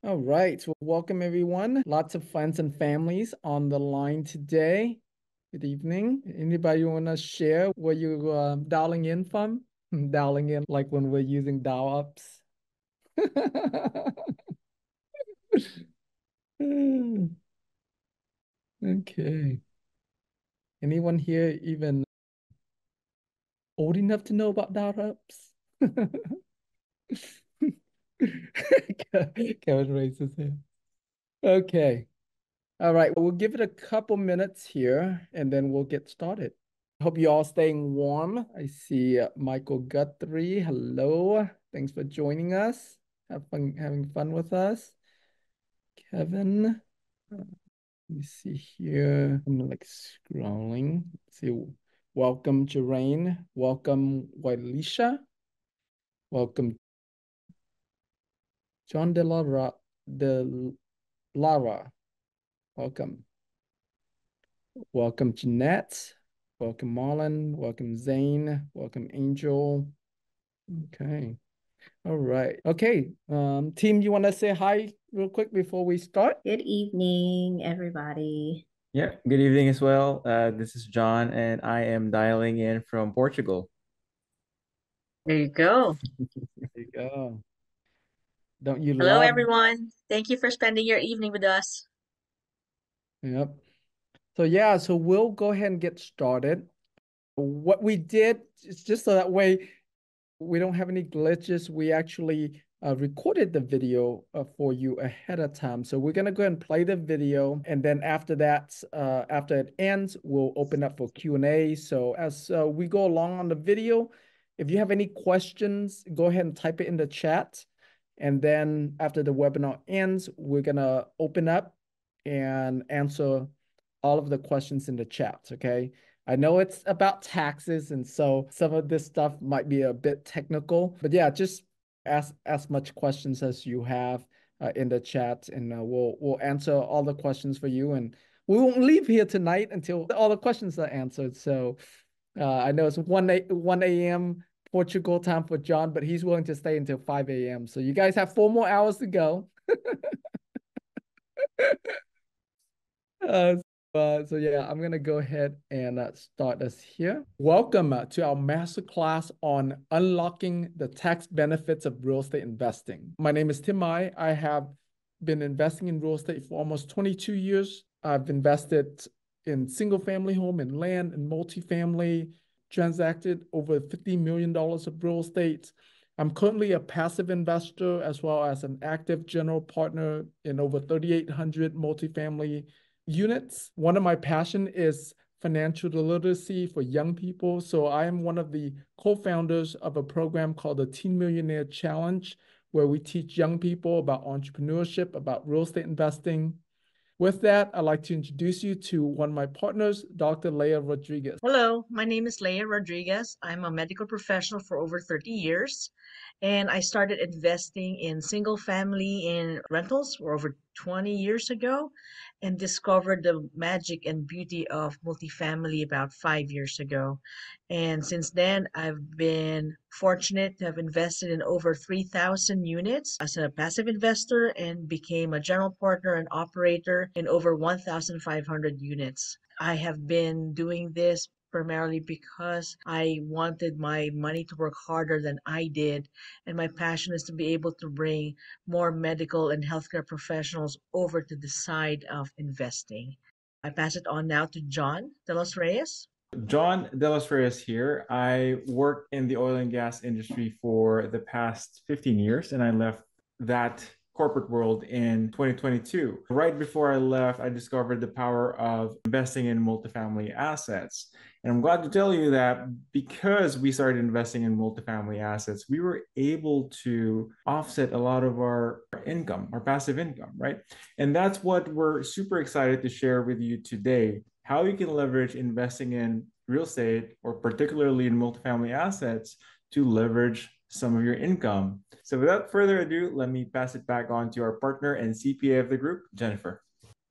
All right. Well, welcome everyone. Lots of friends and families on the line today. Good evening. Anybody want to share where you dialing in from? Dialing in like when we're using dial ups. Okay. Anyone here even old enough to know about dial ups? Kevin raised his hand. Okay. All right, we'll give it a couple minutes here and then we'll get started. Hope you all staying warm. I see Michael Guthrie. Hello. Thanks for joining us. Have fun having fun with us. Kevin. Let me see here. I'm like scrolling. Let's see. Welcome, Jeraine. Welcome, Wailisha. Welcome, John De Lara. Welcome. Welcome, Jeanette. Welcome, Marlon. Welcome, Zane. Welcome, Angel. Okay. All right. Okay. Team, you want to say hi real quick before we start? Good evening, everybody. Yeah, good evening as well. This is John, and I am dialing in from Portugal. There you go. There you go. Don't you Hello, love? everyone. Thank you for spending your evening with us. Yep. So yeah, so we'll go ahead and get started. What we did is just so that way we don't have any glitches. We actually recorded the video for you ahead of time. So we're gonna go ahead and play the video, and then after that, after it ends, we'll open up for Q&A. So as we go along on the video, if you have any questions, go ahead and type it in the chat. And then after the webinar ends, we're gonna open up and answer all of the questions in the chat, okay? I know it's about taxes, and so some of this stuff might be a bit technical, but yeah, just ask as much questions as you have in the chat, and we'll answer all the questions for you. And we won't leave here tonight until all the questions are answered. So I know it's 1 a.m. Portugal time for John, but he's willing to stay until 5 a.m. So you guys have 4 more hours to go. Uh, so yeah, I'm gonna go ahead and start us here. Welcome to our masterclass on unlocking the tax benefits of real estate investing. My name is Tim Mai. I have been investing in real estate for almost 22 years. I've invested in single family home and land and multifamily, transacted over $50 million of real estate. I'm currently a passive investor as well as an active general partner in over 3,800 multifamily units. One of my passion is financial literacy for young people. So I am one of the co-founders of a program called the Teen Millionaire Challenge, where we teach young people about entrepreneurship, about real estate investing. With that, I'd like to introduce you to one of my partners, Dr. Leah Rodriguez. Hello, my name is Leah Rodriguez. I'm a medical professional for over 30 years, and I started investing in single family in rentals for over 20 years ago and discovered the magic and beauty of multifamily about 5 years ago. And since then, I've been fortunate to have invested in over 3,000 units as a passive investor and became a general partner and operator in over 1,500 units. I have been doing this primarily because I wanted my money to work harder than I did. And my passion is to be able to bring more medical and healthcare professionals over to the side of investing. I pass it on now to John De Los Reyes. John De Los Reyes here. I worked in the oil and gas industry for the past 15 years, and I left that corporate world in 2022. Right before I left, I discovered the power of investing in multifamily assets. And I'm glad to tell you that because we started investing in multifamily assets, we were able to offset a lot of our income, our passive income, right? And that's what we're super excited to share with you today, how you can leverage investing in real estate or particularly in multifamily assets to leverage some of your income. So without further ado, let me pass it back on to our partner and CPA of the group, Jennifer.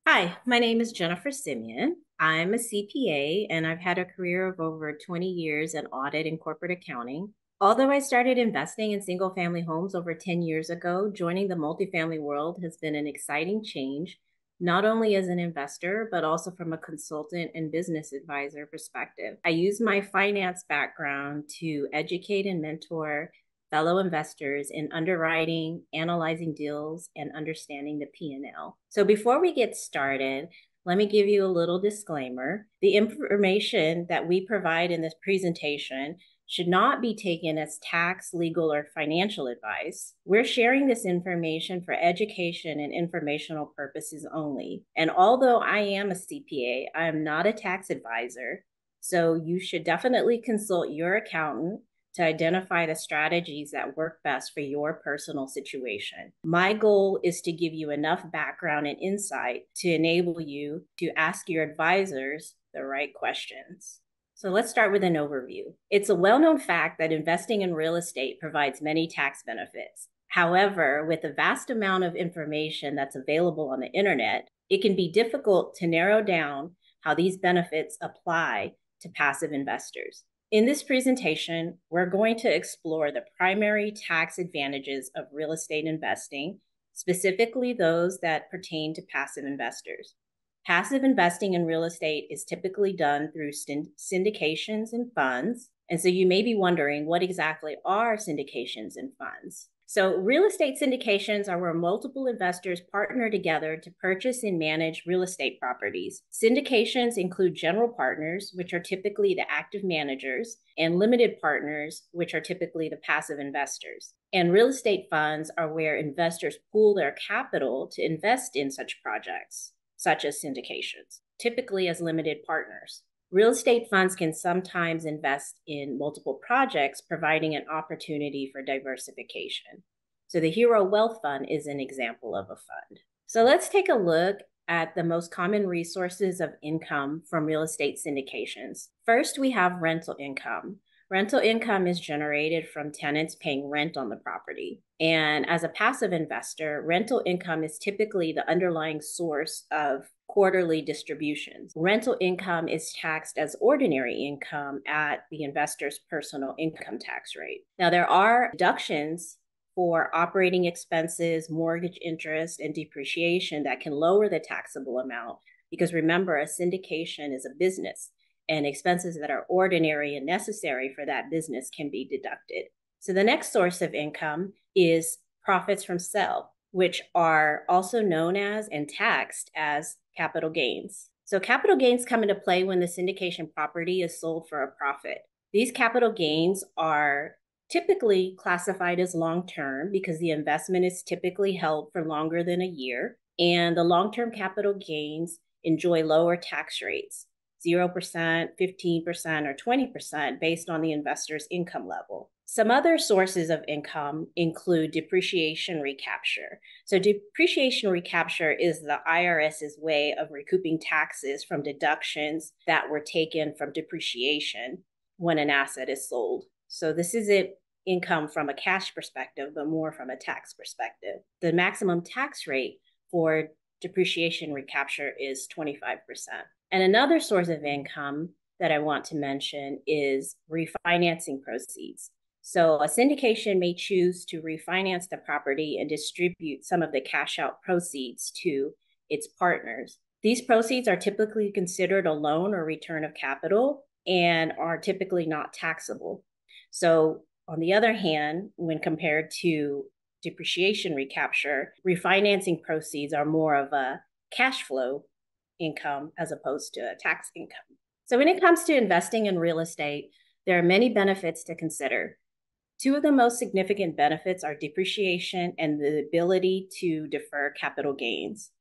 Hi, my name is Jennifer Simeon. I'm a CPA and I've had a career of over 20 years in audit and corporate accounting. Although I started investing in single family homes over 10 years ago, joining the multifamily world has been an exciting change, not only as an investor, but also from a consultant and business advisor perspective. I use my finance background to educate and mentor fellow investors in underwriting, analyzing deals, and understanding the P&L. So before we get started, let me give you a little disclaimer. The information that we provide in this presentation should not be taken as tax, legal, or financial advice. We're sharing this information for education and informational purposes only. And although I am a CPA, I am not a tax advisor. So you should definitely consult your accountant to identify the strategies that work best for your personal situation. My goal is to give you enough background and insight to enable you to ask your advisors the right questions. So let's start with an overview. It's a well-known fact that investing in real estate provides many tax benefits. However, with the vast amount of information that's available on the internet, it can be difficult to narrow down how these benefits apply to passive investors. In this presentation, we're going to explore the primary tax advantages of real estate investing, specifically those that pertain to passive investors. Passive investing in real estate is typically done through syndications and funds. And so you may be wondering, what exactly are syndications and funds? So real estate syndications are where multiple investors partner together to purchase and manage real estate properties. Syndications include general partners, which are typically the active managers, and limited partners, which are typically the passive investors. And real estate funds are where investors pool their capital to invest in such projects, such as syndications, typically as limited partners. Real estate funds can sometimes invest in multiple projects, providing an opportunity for diversification. So the Hero Wealth Fund is an example of a fund. So let's take a look at the most common resources of income from real estate syndications. First, we have rental income. Rental income is generated from tenants paying rent on the property. And as a passive investor, rental income is typically the underlying source of quarterly distributions. Rental income is taxed as ordinary income at the investor's personal income tax rate. Now, there are deductions for operating expenses, mortgage interest, and depreciation that can lower the taxable amount, because remember, a syndication is a business, and expenses that are ordinary and necessary for that business can be deducted. So the next source of income is profits from sale, which are also known as and taxed as capital gains. So capital gains come into play when the syndication property is sold for a profit. These capital gains are typically classified as long-term because the investment is typically held for longer than a year, and the long-term capital gains enjoy lower tax rates, 0%, 15%, or 20% based on the investor's income level. Some other sources of income include depreciation recapture. So depreciation recapture is the IRS's way of recouping taxes from deductions that were taken from depreciation when an asset is sold. So this isn't income from a cash perspective, but more from a tax perspective. The maximum tax rate for depreciation recapture is 25%. And another source of income that I want to mention is refinancing proceeds. So a syndication may choose to refinance the property and distribute some of the cash out proceeds to its partners. These proceeds are typically considered a loan or return of capital and are typically not taxable. So on the other hand, when compared to depreciation recapture, refinancing proceeds are more of a cash flow income as opposed to a tax income. So when it comes to investing in real estate, there are many benefits to consider. Two of the most significant benefits are depreciation and the ability to defer capital gains.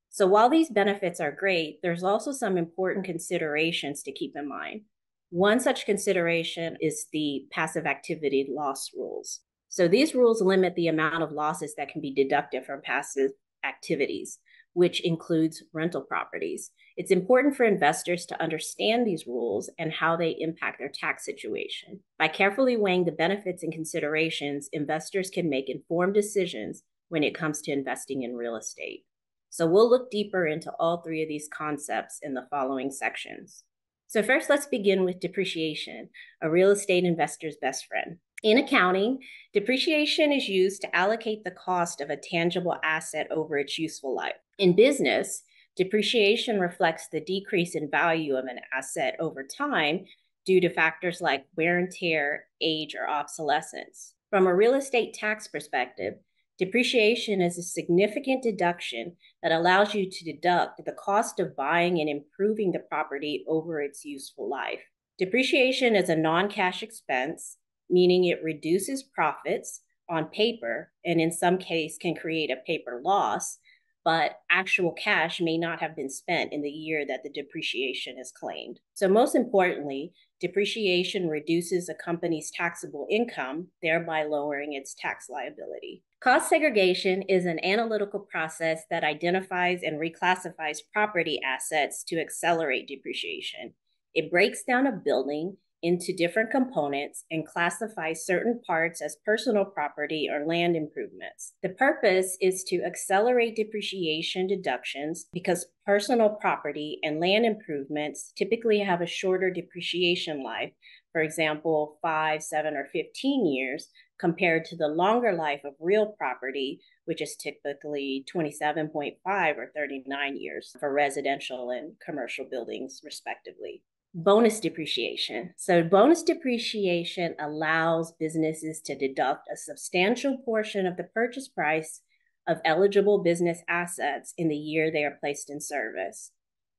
So while these benefits are great, there's also some important considerations to keep in mind. One such consideration is the passive activity loss rules. So these rules limit the amount of losses that can be deducted from passive activities, which includes rental properties. It's important for investors to understand these rules and how they impact their tax situation. By carefully weighing the benefits and considerations, investors can make informed decisions when it comes to investing in real estate. So we'll look deeper into all three of these concepts in the following sections. So first, let's begin with depreciation, a real estate investor's best friend. In accounting, depreciation is used to allocate the cost of a tangible asset over its useful life. In business, depreciation reflects the decrease in value of an asset over time due to factors like wear and tear, age, or obsolescence. From a real estate tax perspective, depreciation is a significant deduction that allows you to deduct the cost of buying and improving the property over its useful life. Depreciation is a non-cash expense, meaning it reduces profits on paper and in some case can create a paper loss, but actual cash may not have been spent in the year that the depreciation is claimed. So most importantly, depreciation reduces a company's taxable income, thereby lowering its tax liability. Cost segregation is an analytical process that identifies and reclassifies property assets to accelerate depreciation. It breaks down a building into different components and classifies certain parts as personal property or land improvements. The purpose is to accelerate depreciation deductions because personal property and land improvements typically have a shorter depreciation life, for example, 5, 7, or 15 years, compared to the longer life of real property, which is typically 27.5 or 39 years for residential and commercial buildings, respectively. Bonus depreciation. So bonus depreciation allows businesses to deduct a substantial portion of the purchase price of eligible business assets in the year they are placed in service.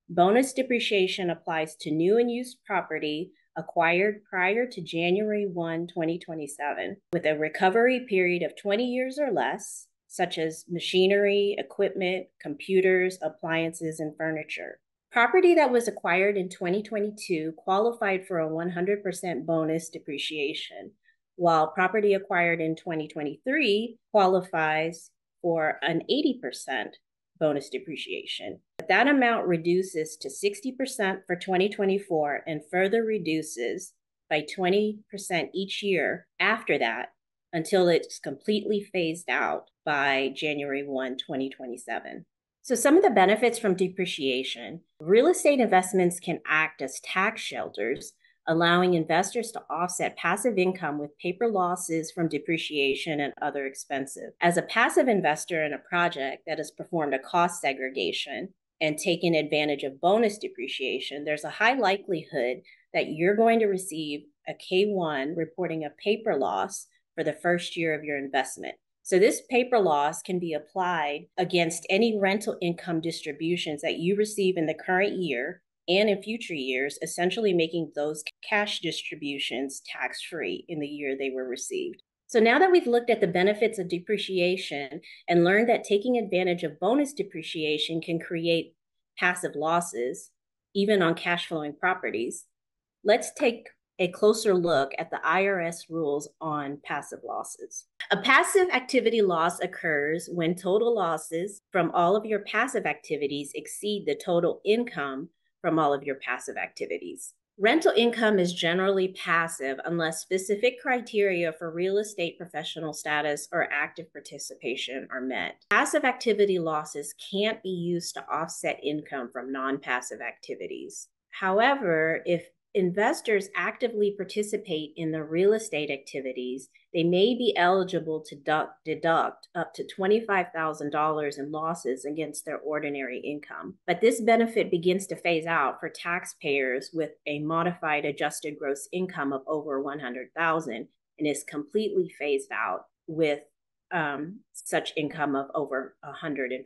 Bonus depreciation applies to new and used property acquired prior to January 1, 2027, with a recovery period of 20 years or less, such as machinery, equipment, computers, appliances, and furniture. Property that was acquired in 2022 qualified for a 100% bonus depreciation, while property acquired in 2023 qualifies for an 80% bonus depreciation. That amount reduces to 60% for 2024 and further reduces by 20% each year after that until it's completely phased out by January 1, 2027. So some of the benefits from depreciation: real estate investments can act as tax shelters, allowing investors to offset passive income with paper losses from depreciation and other expenses. As a passive investor in a project that has performed a cost segregation and taken advantage of bonus depreciation, there's a high likelihood that you're going to receive a K-1 reporting a paper loss for the first year of your investment. So this paper loss can be applied against any rental income distributions that you receive in the current year and in future years, essentially making those cash distributions tax-free in the year they were received. So now that we've looked at the benefits of depreciation and learned that taking advantage of bonus depreciation can create passive losses, even on cash flowing properties, let's take a closer look at the IRS rules on passive losses. A passive activity loss occurs when total losses from all of your passive activities exceed the total income from all of your passive activities. Rental income is generally passive unless specific criteria for real estate professional status or active participation are met. Passive activity losses can't be used to offset income from non-passive activities. However, if investors actively participate in the real estate activities, they may be eligible to deduct up to $25,000 in losses against their ordinary income. But this benefit begins to phase out for taxpayers with a modified adjusted gross income of over $100,000 and is completely phased out with such income of over $150,000.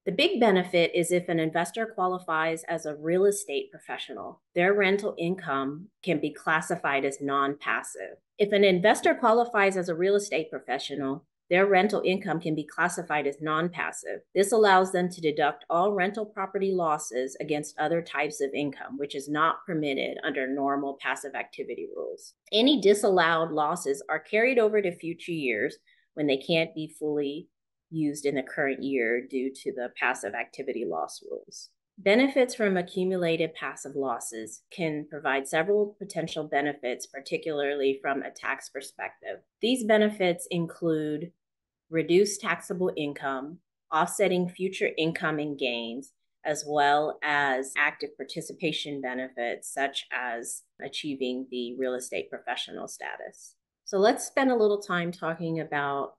The big benefit is if an investor qualifies as a real estate professional, their rental income can be classified as non-passive. If an investor qualifies as a real estate professional, their rental income can be classified as non-passive. This allows them to deduct all rental property losses against other types of income, which is not permitted under normal passive activity rules. Any disallowed losses are carried over to future years when they can't be fully used in the current year due to the passive activity loss rules. Benefits from accumulated passive losses can provide several potential benefits, particularly from a tax perspective. These benefits include reduced taxable income, offsetting future income and gains, as well as active participation benefits, such as achieving the real estate professional status. So let's spend a little time talking about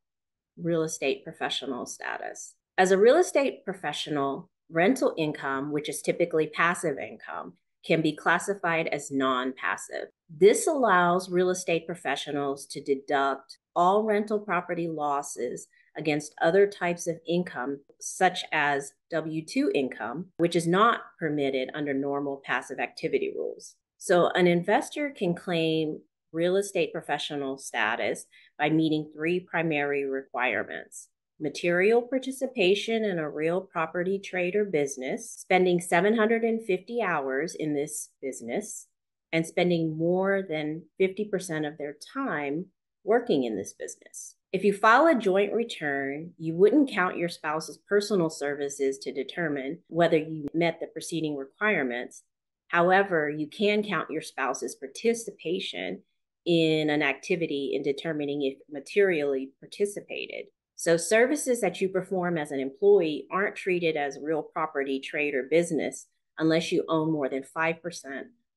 real estate professional status. As a real estate professional, rental income, which is typically passive income, can be classified as non-passive. This allows real estate professionals to deduct all rental property losses against other types of income, such as W-2 income, which is not permitted under normal passive activity rules. So an investor can claim real estate professional status by meeting three primary requirements: material participation in a real property trade or business, spending 750 hours in this business, and spending more than 50% of their time working in this business. If you file a joint return, you wouldn't count your spouse's personal services to determine whether you met the preceding requirements. However, you can count your spouse's participation in an activity in determining if materially participated. So services that you perform as an employee aren't treated as real property, trade, or business unless you own more than 5%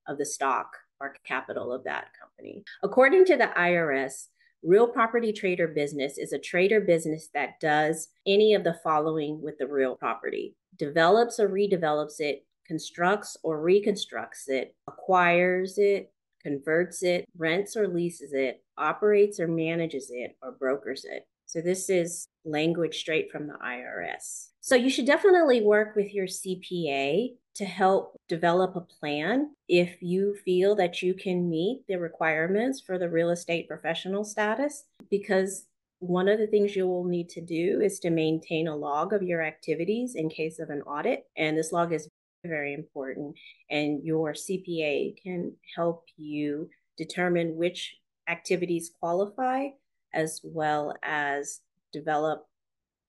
of the stock or capital of that company. According to the IRS, real property, trade, or business is a trade or business that does any of the following with the real property: develops or redevelops it, constructs or reconstructs it, acquires it, converts it, rents or leases it, operates or manages it, or brokers it. So this is language straight from the IRS. So you should definitely work with your CPA to help develop a plan if you feel that you can meet the requirements for the real estate professional status, because one of the things you will need to do is to maintain a log of your activities in case of an audit. And this log is very important, and your CPA can help you determine which activities qualify, as well as develop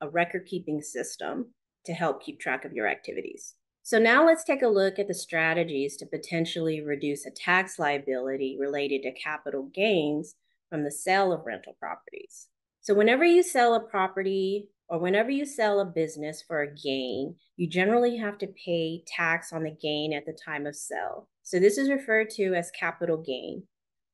a record-keeping system to help keep track of your activities. So now let's take a look at the strategies to potentially reduce a tax liability related to capital gains from the sale of rental properties. So whenever you sell a property or whenever you sell a business for a gain, you generally have to pay tax on the gain at the time of sale. So this is referred to as capital gain.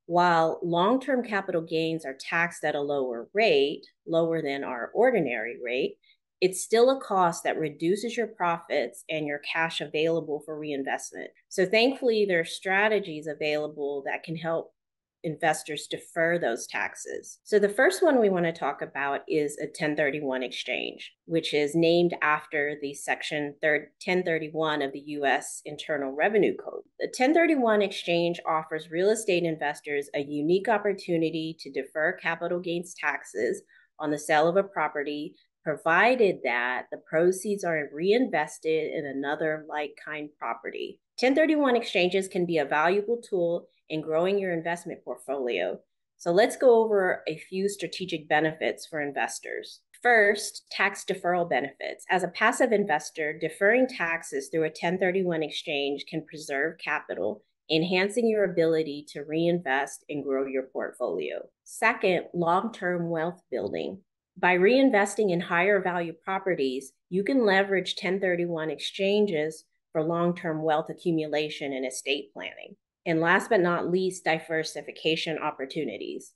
While long-term capital gains are taxed at a lower rate, lower than our ordinary rate, it's still a cost that reduces your profits and your cash available for reinvestment. So thankfully, there are strategies available that can help investors defer those taxes. So the first one we want to talk about is a 1031 exchange, which is named after the section 1031 of the U.S. Internal Revenue Code. The 1031 exchange offers real estate investors a unique opportunity to defer capital gains taxes on the sale of a property, provided that the proceeds are reinvested in another like-kind property. 1031 exchanges can be a valuable tool in growing your investment portfolio. So let's go over a few strategic benefits for investors. First, tax deferral benefits. As a passive investor, deferring taxes through a 1031 exchange can preserve capital, enhancing your ability to reinvest and grow your portfolio. Second, long-term wealth building. By reinvesting in higher value properties, you can leverage 1031 exchanges for long-term wealth accumulation and estate planning. And last but not least, diversification opportunities.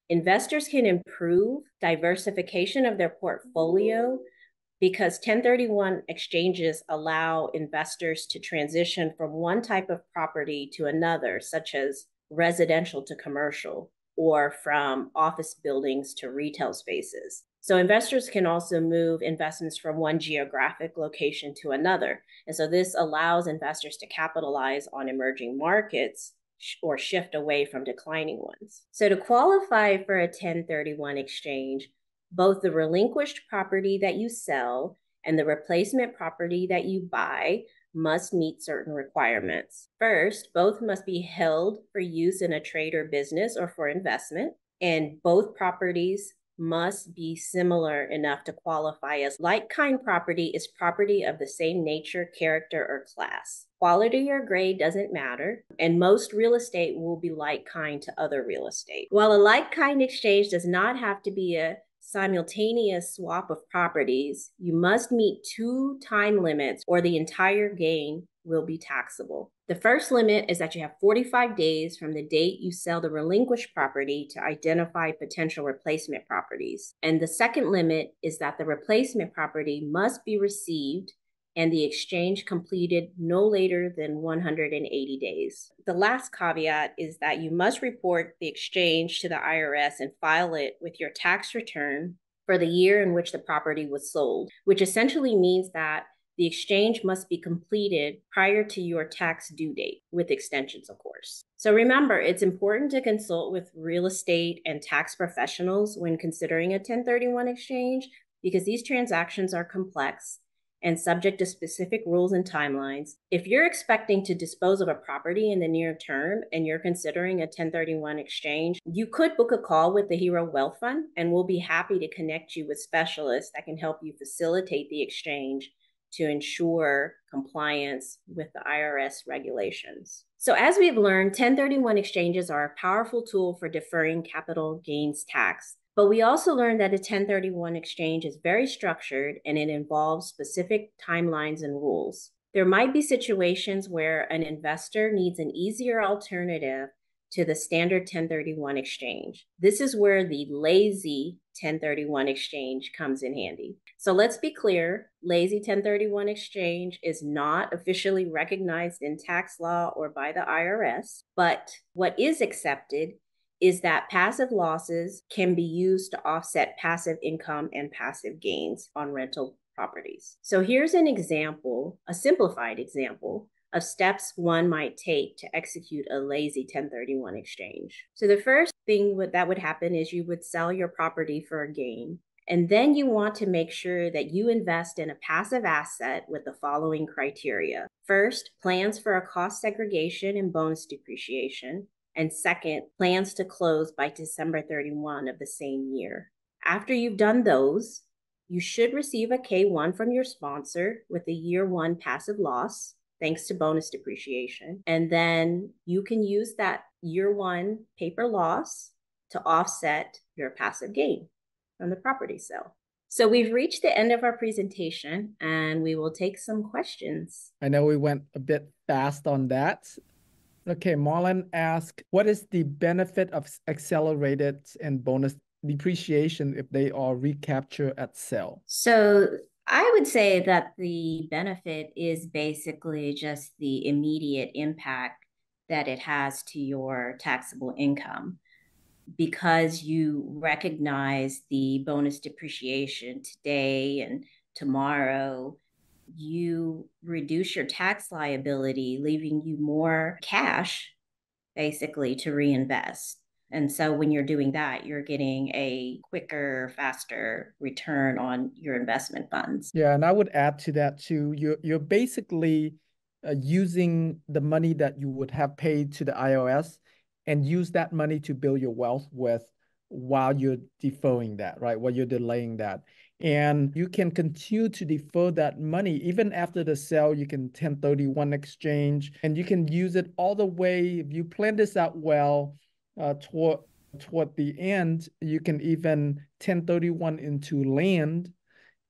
Investors can improve diversification of their portfolio because 1031 exchanges allow investors to transition from one type of property to another, such as residential to commercial, or from office buildings to retail spaces. So investors can also move investments from one geographic location to another. And so this allows investors to capitalize on emerging markets or shift away from declining ones. So to qualify for a 1031 exchange, both the relinquished property that you sell and the replacement property that you buy must meet certain requirements. First, both must be held for use in a trade or business or for investment, and both properties must be similar enough to qualify as like-kind property is property of the same nature, character, or class. Quality or grade doesn't matter, and most real estate will be like-kind to other real estate. While a like-kind exchange does not have to be a simultaneous swap of properties, you must meet 2 time limits or the entire gain will be taxable. The first limit is that you have 45 days from the date you sell the relinquished property to identify potential replacement properties. And the second limit is that the replacement property must be received and the exchange completed no later than 180 days. The last caveat is that you must report the exchange to the IRS and file it with your tax return for the year in which the property was sold, which essentially means that the exchange must be completed prior to your tax due date, with extensions, of course. So remember, it's important to consult with real estate and tax professionals when considering a 1031 exchange because these transactions are complex and subject to specific rules and timelines. If you're expecting to dispose of a property in the near term and you're considering a 1031 exchange, you could book a call with the Hero Wealth Fund, and we'll be happy to connect you with specialists that can help you facilitate the exchange to ensure compliance with the IRS regulations. So as we've learned, 1031 exchanges are a powerful tool for deferring capital gains tax. But we also learned that a 1031 exchange is very structured and it involves specific timelines and rules. There might be situations where an investor needs an easier alternative to the standard 1031 exchange. This is where the lazy 1031 exchange comes in handy. So let's be clear, lazy 1031 exchange is not officially recognized in tax law or by the IRS, but what is accepted is that passive losses can be used to offset passive income and passive gains on rental properties. So here's an example, a simplified example of steps one might take to execute a lazy 1031 exchange. So the first thing that would happen is you would sell your property for a gain. And then you want to make sure that you invest in a passive asset with the following criteria. First, plans for a cost segregation and bonus depreciation. And second, plans to close by December 31 of the same year. After you've done those, you should receive a K-1 from your sponsor with a year one passive loss, thanks to bonus depreciation. And then you can use that year one paper loss to offset your passive gain from the property sale. So we've reached the end of our presentation and we will take some questions. I know we went a bit fast on that. Okay, Marlon asked, what is the benefit of accelerated and bonus depreciation if they are recaptured at sale? So I would say that the benefit is basically just the immediate impact that it has to your taxable income. Because you recognize the bonus depreciation today and tomorrow, you reduce your tax liability, leaving you more cash basically to reinvest. And so when you're doing that, you're getting a quicker, faster return on your investment funds. Yeah, and I would add to that too. You're basically using the money that you would have paid to the IRS and use that money to build your wealth with while you're deferring that, right? While you're delaying that. And you can continue to defer that money even after the sale. You can 1031 exchange and you can use it all the way. If you plan this out well, toward the end, you can even 1031 into land.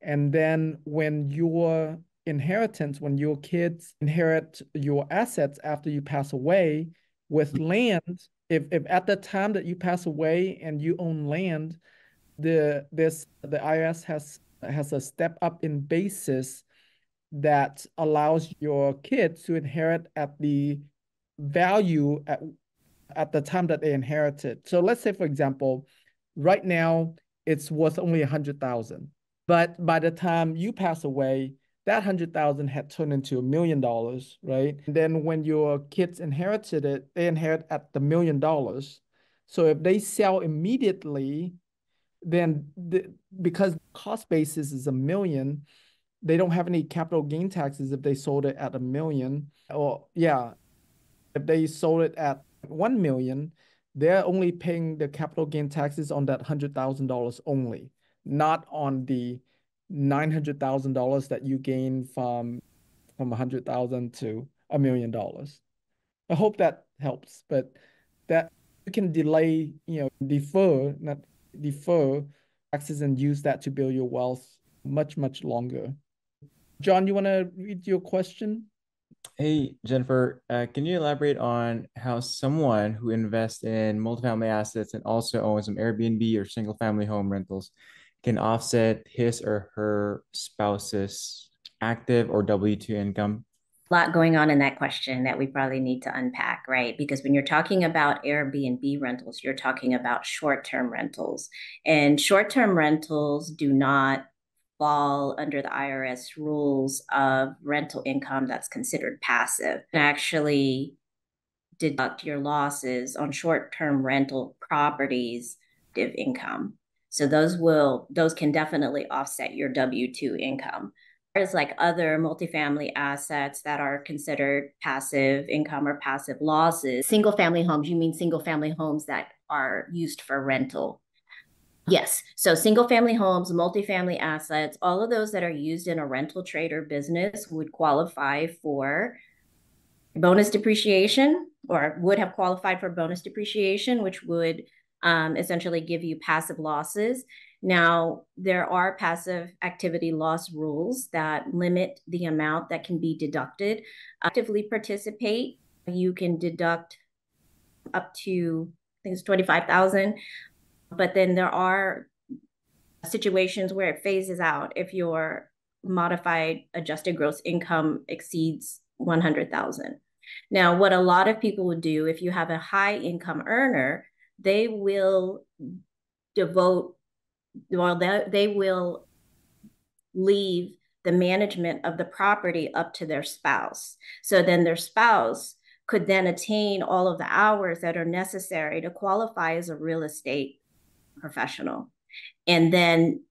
And then when your inheritance, when your kids inherit your assets after you pass away with land, if at the time that you pass away and you own land, the IRS has a step up in basis that allows your kids to inherit at the value at the time that they inherited. So let's say, for example, right now it's worth only 100,000. But by the time you pass away, that 100,000 had turned into $1 million, right? And then when your kids inherited it, they inherit at the $1 million. So if they sell immediately, then because cost basis is 1 million, they don't have any capital gain taxes if they sold it at 1 million. Or yeah, if they sold it at 1 million, they're only paying the capital gain taxes on that $100,000 only, not on the $900,000 that you gain from 100,000 to $1 million. I hope that helps, but that you can delay, not defer taxes and use that to build your wealth much, much longer. John, you want to read your question? Hey, Jennifer, can you elaborate on how someone who invests in multifamily assets and also owns some Airbnb or single family home rentals can offset his or her spouse's active or W-2 income? Lot going on in that question that we probably need to unpack, right? Because when you're talking about Airbnb rentals, you're talking about short-term rentals. And short-term rentals do not fall under the IRS rules of rental income that's considered passive. And actually deduct your losses on short-term rental properties of income. So those can definitely offset your W-2 income. There's like other multifamily assets that are considered passive income or passive losses. Single family homes, you mean single family homes that are used for rental? Yes. So single family homes, multifamily assets, all of those that are used in a rental trade or business would qualify for bonus depreciation, or would have qualified for bonus depreciation, which would essentially give you passive losses. Now, there are passive activity loss rules that limit the amount that can be deducted. Actively participate, you can deduct up to, I think it's 25,000, but then there are situations where it phases out if your modified adjusted gross income exceeds 100,000. Now, what a lot of people would do, if you have a high income earner, they will devote, well, they will leave the management of the property up to their spouse. So then their spouse could then attain all of the hours that are necessary to qualify as a real estate professional. And then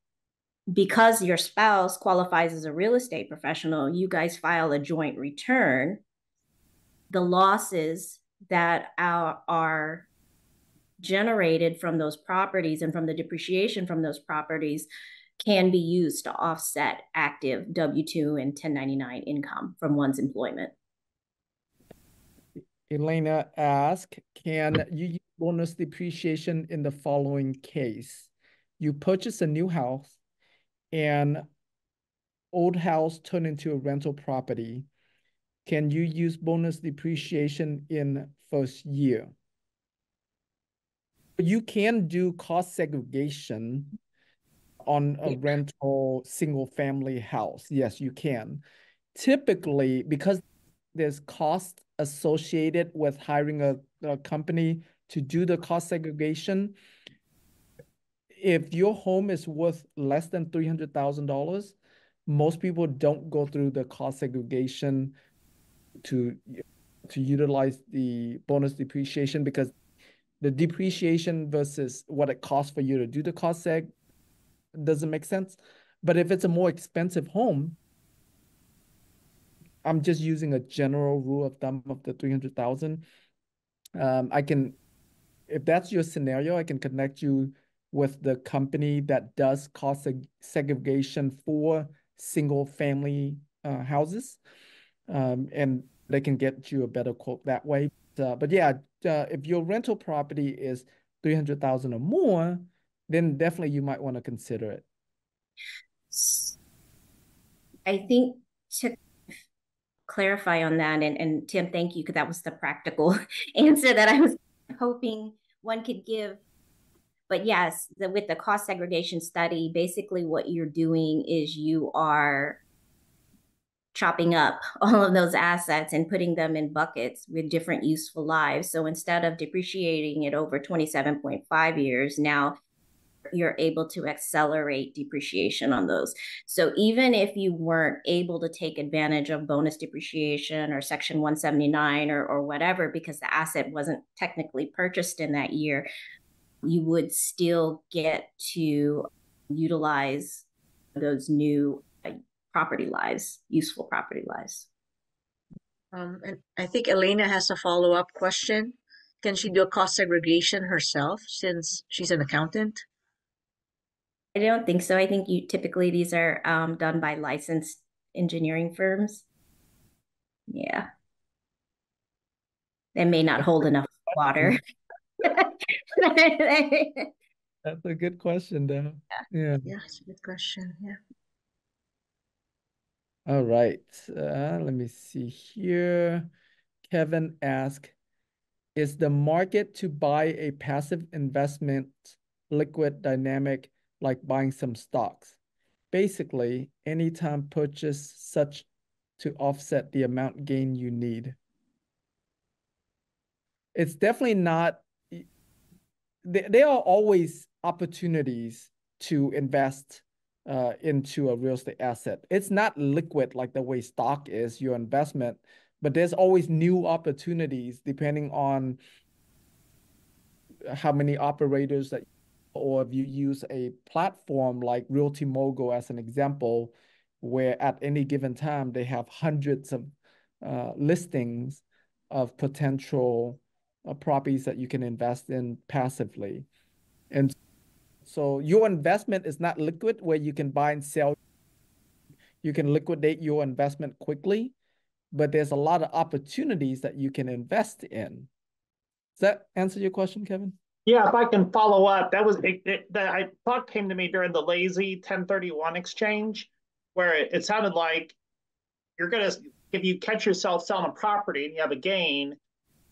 because your spouse qualifies as a real estate professional, you guys file a joint return. The losses that are generated from those properties and from the depreciation from those properties can be used to offset active W-2 and 1099 income from one's employment. Elena asked, can you use bonus depreciation in the following case? You purchase a new house and old house turned into a rental property. Can you use bonus depreciation in first year? You can do cost segregation on a rental single family house. Yes, you can. Typically, because there's cost associated with hiring a company to do the cost segregation, if your home is worth less than $300,000, most people don't go through the cost segregation to utilize the bonus depreciation, because the depreciation versus what it costs for you to do the cost seg doesn't make sense. But if it's a more expensive home, I'm just using a general rule of thumb of the 300,000. I can, if that's your scenario, I can connect you with the company that does cost segregation for single family houses, and they can get you a better quote that way. But yeah, if your rental property is 300,000 or more, then definitely you might want to consider it. I think to clarify on that, and Tim, thank you, because that was the practical answer that I was hoping one could give. But yes, with the cost segregation study, basically what you're doing is you are chopping up all of those assets and putting them in buckets with different useful lives. So instead of depreciating it over 27.5 years, now you're able to accelerate depreciation on those. So even if you weren't able to take advantage of bonus depreciation or Section 179 or whatever, because the asset wasn't technically purchased in that year, you would still get to utilize those new property lives, useful property lives. And I think Elena has a follow-up question. Can she do a cost segregation herself since she's an accountant? I don't think so. I think typically these are done by licensed engineering firms. Yeah. They may not hold enough water. That's a good question, though. Yeah. Yeah, it's a good question. Yeah. All right. Let me see here. Kevin asked, is the market to buy a passive investment liquid dynamic like buying some stocks? Basically, anytime purchase such to offset the amount gain you need. It's definitely not, there are always opportunities to invest into a real estate asset. It's not liquid like the way stock is, your investment, but there's always new opportunities depending on how many operators that, or if you use a platform like Realty Mogul as an example, where at any given time they have hundreds of listings of potential properties that you can invest in passively. And so your investment is not liquid where you can buy and sell. You can liquidate your investment quickly, but there's a lot of opportunities that you can invest in. Does that answer your question, Kevin? Yeah, if I can follow up, that was that I thought came to me during the lazy 1031 exchange, where it sounded like you're gonna if you catch yourself selling a property and you have a gain,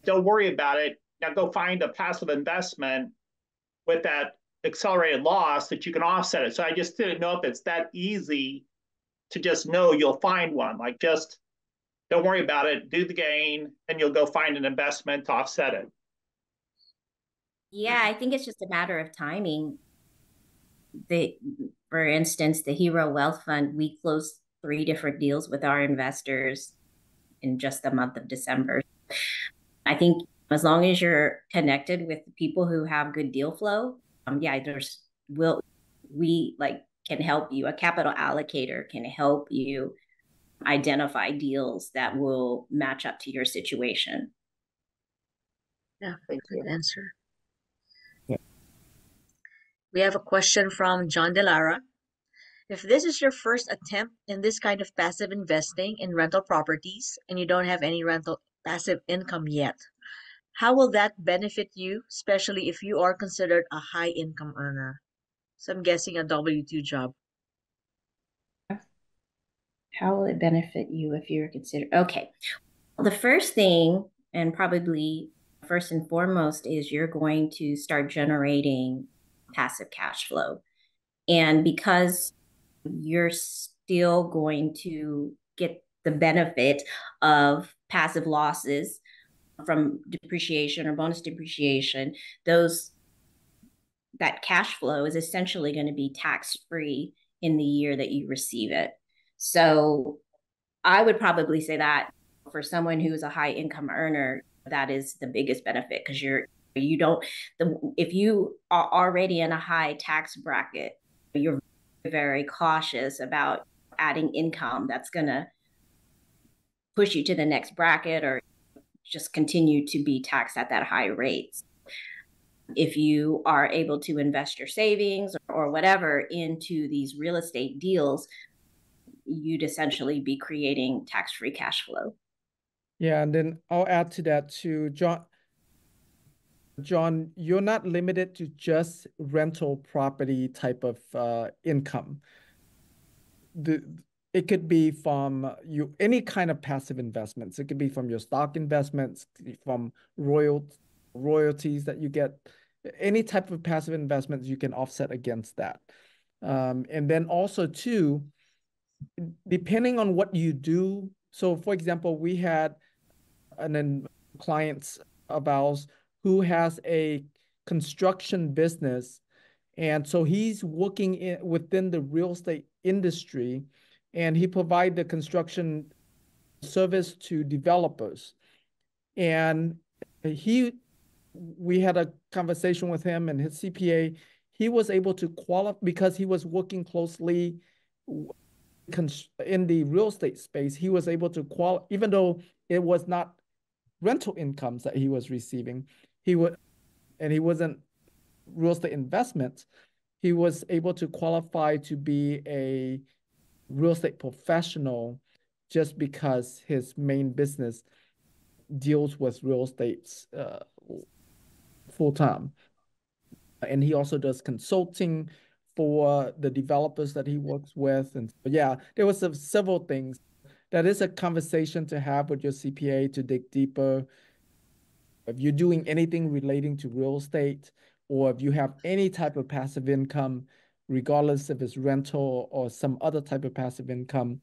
don't worry about it. Now go find a passive investment with that accelerated loss that you can offset it. So I just didn't know if it's that easy to just know you'll find one. Like just don't worry about it, do the gain, and you'll go find an investment to offset it. Yeah, I think it's just a matter of timing. The, for instance, the Hero Wealth Fund, we closed 3 different deals with our investors in just the month of December. I think as long as you're connected with people who have good deal flow, yeah, there's will we like can help you. A capital allocator can help you identify deals that will match up to your situation. Yeah, Thank good you. answer. Yeah. We have a question from John Delara. If this is your first attempt in this kind of passive investing in rental properties and you don't have any rental passive income yet, how will that benefit you, especially if you are considered a high income earner? So I'm guessing a W-2 job. How will it benefit you if you're considered? Okay. The first thing, and probably first and foremost, is you're going to start generating passive cash flow. And because you're still going to get the benefit of passive losses from depreciation or bonus depreciation, that cash flow is essentially going to be tax free in the year that you receive it. So I would probably say that for someone who's a high income earner, that is the biggest benefit because you don't if you are already in a high tax bracket, you're very cautious about adding income that's going to push you to the next bracket or just continue to be taxed at that high rate. If you are able to invest your savings or whatever into these real estate deals, you'd essentially be creating tax-free cash flow. Yeah, and then I'll add to that too, John. John, you're not limited to just rental property type of income. The it could be from you any kind of passive investments. It could be from your stock investments, from royalties that you get. Any type of passive investments you can offset against that. And then also too, depending on what you do. So for example, we had an clients of ours who has a construction business. And so he's working within the real estate industry and he provide the construction service to developers. And we had a conversation with him and his CPA. He was able to qualify because he was working closely in the real estate space. He was able to qualify, even though it was not rental incomes that he was receiving. And he wasn't real estate investments. He was able to qualify to be a real estate professional just because his main business deals with real estate full time. And he also does consulting for the developers that he works with. And yeah, there was several things. That is a conversation to have with your CPA to dig deeper. If you're doing anything relating to real estate, or if you have any type of passive income, regardless if it's rental or some other type of passive income,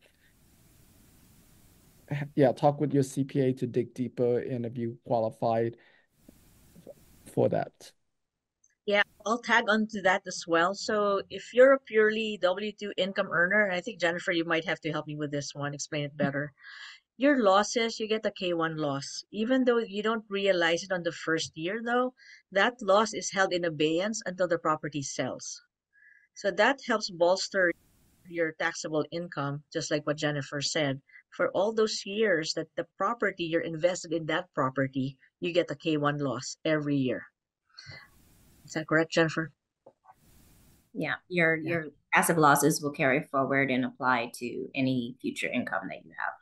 yeah, talk with your CPA to dig deeper and if you qualified for that. Yeah, I'll tag onto that as well. So if you're a purely W-2 income earner, and I think Jennifer, you might have to help me with this one, explain it better. Your losses, you get a K1 loss. Even though you don't realize it on the first year, though, that loss is held in abeyance until the property sells. So that helps bolster your taxable income, just like what Jennifer said. For all those years that the property you're invested in that property, you get a K1 loss every year. Is that correct, Jennifer? Yeah, your passive losses will carry forward and apply to any future income that you have.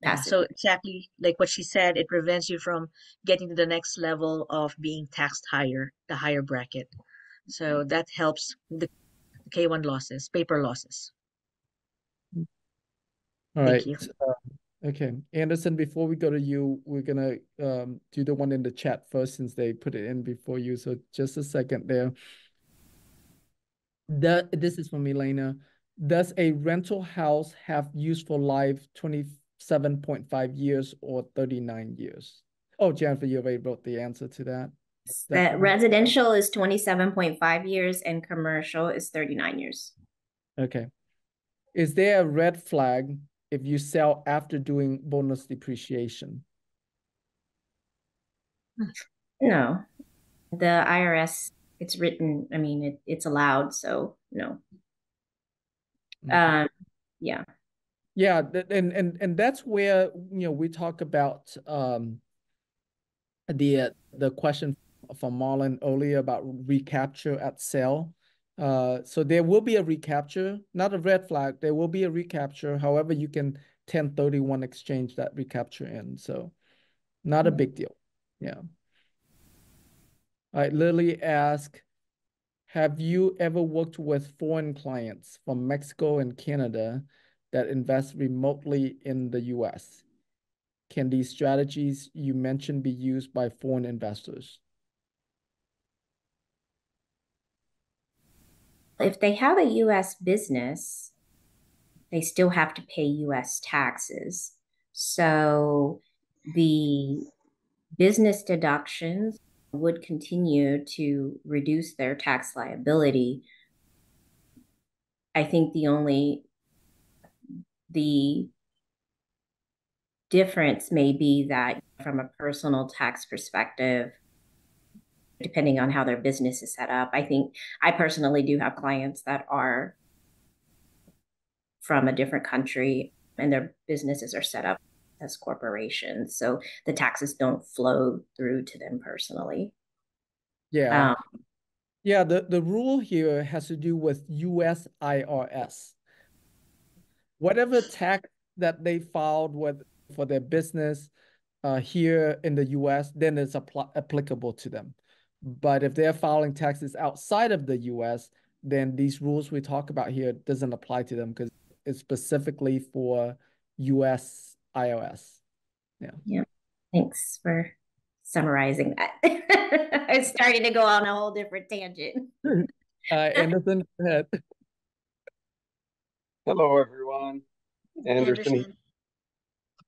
Yeah, Passive. so exactly like what she said, it prevents you from getting to the next level of being taxed higher, the higher bracket. So that helps the K1 losses, paper losses. All Thank right. you. Okay. Anderson, before we go to you, we're gonna do the one in the chat first since they put it in before you. So just a second there. This is from Elena. Does a rental house have useful life 27.5 years or 39 years? Oh, Jennifer, you already wrote the answer to that. That residential is 27.5 years and commercial is 39 years. Okay. Is there a red flag if you sell after doing bonus depreciation? No, the IRS, it's written, I mean, it's allowed, so no. Okay. Yeah. Yeah, and that's where we talk about the question from Marlon earlier about recapture at sale. So there will be a recapture, not a red flag. There will be a recapture. However, you can 1031 exchange that recapture in. So not a big deal. Yeah. All right, Lily asked, have you ever worked with foreign clients from Mexico and Canada that invest remotely in the US? Can these strategies you mentioned be used by foreign investors? If they have a US business, they still have to pay US taxes. So the business deductions would continue to reduce their tax liability. I think the difference may be that from a personal tax perspective, depending on how their business is set up, I think I personally do have clients that are from a different country and their businesses are set up as corporations. So the taxes don't flow through to them personally. Yeah. Yeah, the rule here has to do with US IRS. Whatever tax that they filed with for their business here in the US, then it's applicable to them. But if they're filing taxes outside of the US, then these rules we talk about here doesn't apply to them because it's specifically for US IRS. Yeah. Yeah. Thanks for summarizing that. I was starting to go on a whole different tandent. Anderson, go ahead. Hello, everyone. Anderson,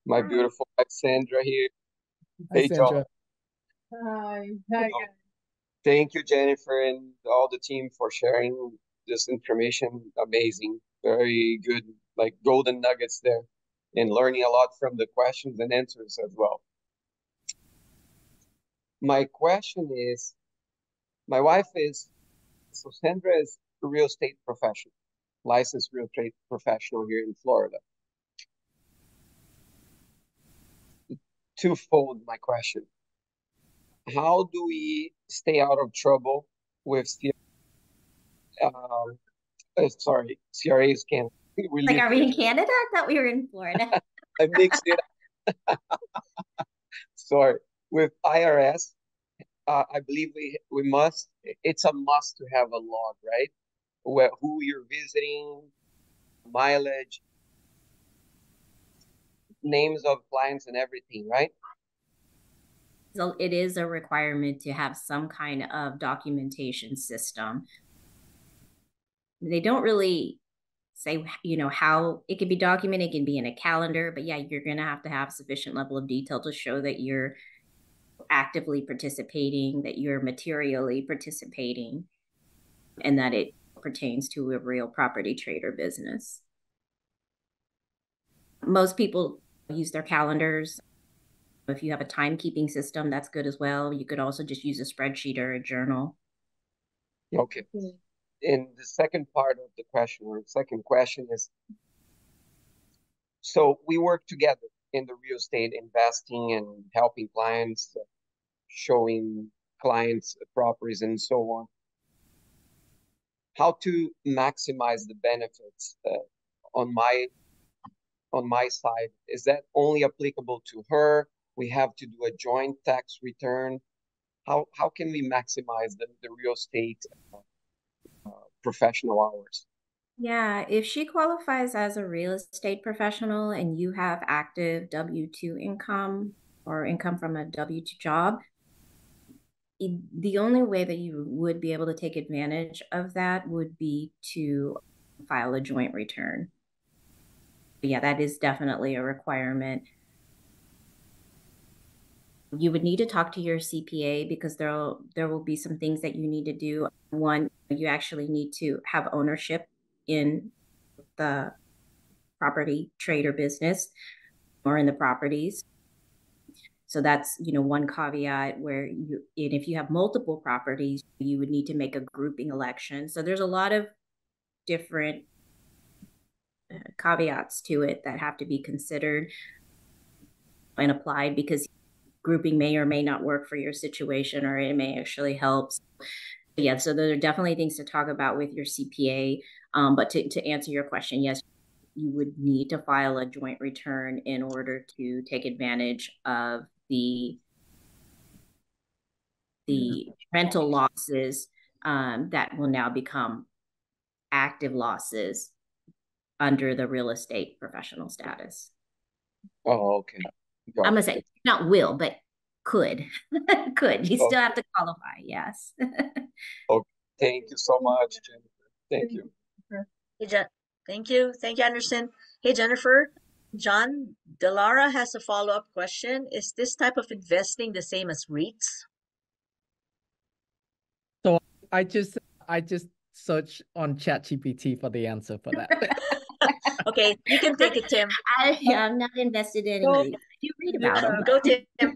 my beautiful wife Sandra here. Hi, Hey, Sandra. John. Hi. Hi, guys. Thank you, Jennifer, and all the team for sharing this information. Amazing. Very good, like golden nuggets there, and learning a lot from the questions and answers as well. My question is, my wife is, so Sandra is a real estate professional, licensed real estate professional here in Florida. Twofold my question. How do we stay out of trouble with CRAs can we Like, live are we here? in Canada? I thought we were in Florida. I mixed it up. Sorry. With IRS, I believe we must, it's a must to have a log, right? who you're visiting, mileage, names of clients and everything, right? So it is a requirement to have some kind of documentation system. They don't really say, how it can be documented. It can be in a calendar, but yeah, you're going to have sufficient level of detail to show that you're actively participating, that you're materially participating, and that it pertains to a real property trade or business. Most people use their calendars. If you have a timekeeping system, that's good as well. You could also just use a spreadsheet or a journal. Okay. And the second part of the question, or second question is, so we work together in the real estate investing and helping clients, showing clients properties and so on. How to maximize the benefits on my side? Is that only applicable to her? We have to do a joint tax return. How can we maximize the real estate professional hours? Yeah, if she qualifies as a real estate professional and you have active W-2 income or income from a W-2 job, the only way that you would be able to take advantage of that would be to file a joint return. Yeah, that is definitely a requirement. You would need to talk to your CPA because there will be some things that you need to do. One, you actually need to have ownership in the property trade or business or in the properties. So that's, one caveat where and if you have multiple properties, you would need to make a grouping election. So there's a lot of different caveats to it that have to be considered and applied because grouping may or may not work for your situation, or it may actually help. Yeah, so there are definitely things to talk about with your CPA. But to answer your question, yes, you would need to file a joint return in order to take advantage of the rental losses that will now become active losses under the real estate professional status. Oh, okay. I'm gonna say not will, but could. Could. You still have to qualify, yes. Okay. Thank you so much, Jennifer. Thank you. Hey, thank you. Thank you, Anderson. Hey, Jennifer. John Delara has a follow-up question. Is this type of investing the same as REITs? So I just searched on ChatGPT for the answer for that. Okay, you can take it, Tim. I'm not invested in REITs. You read about them. Go, Tim. Yeah,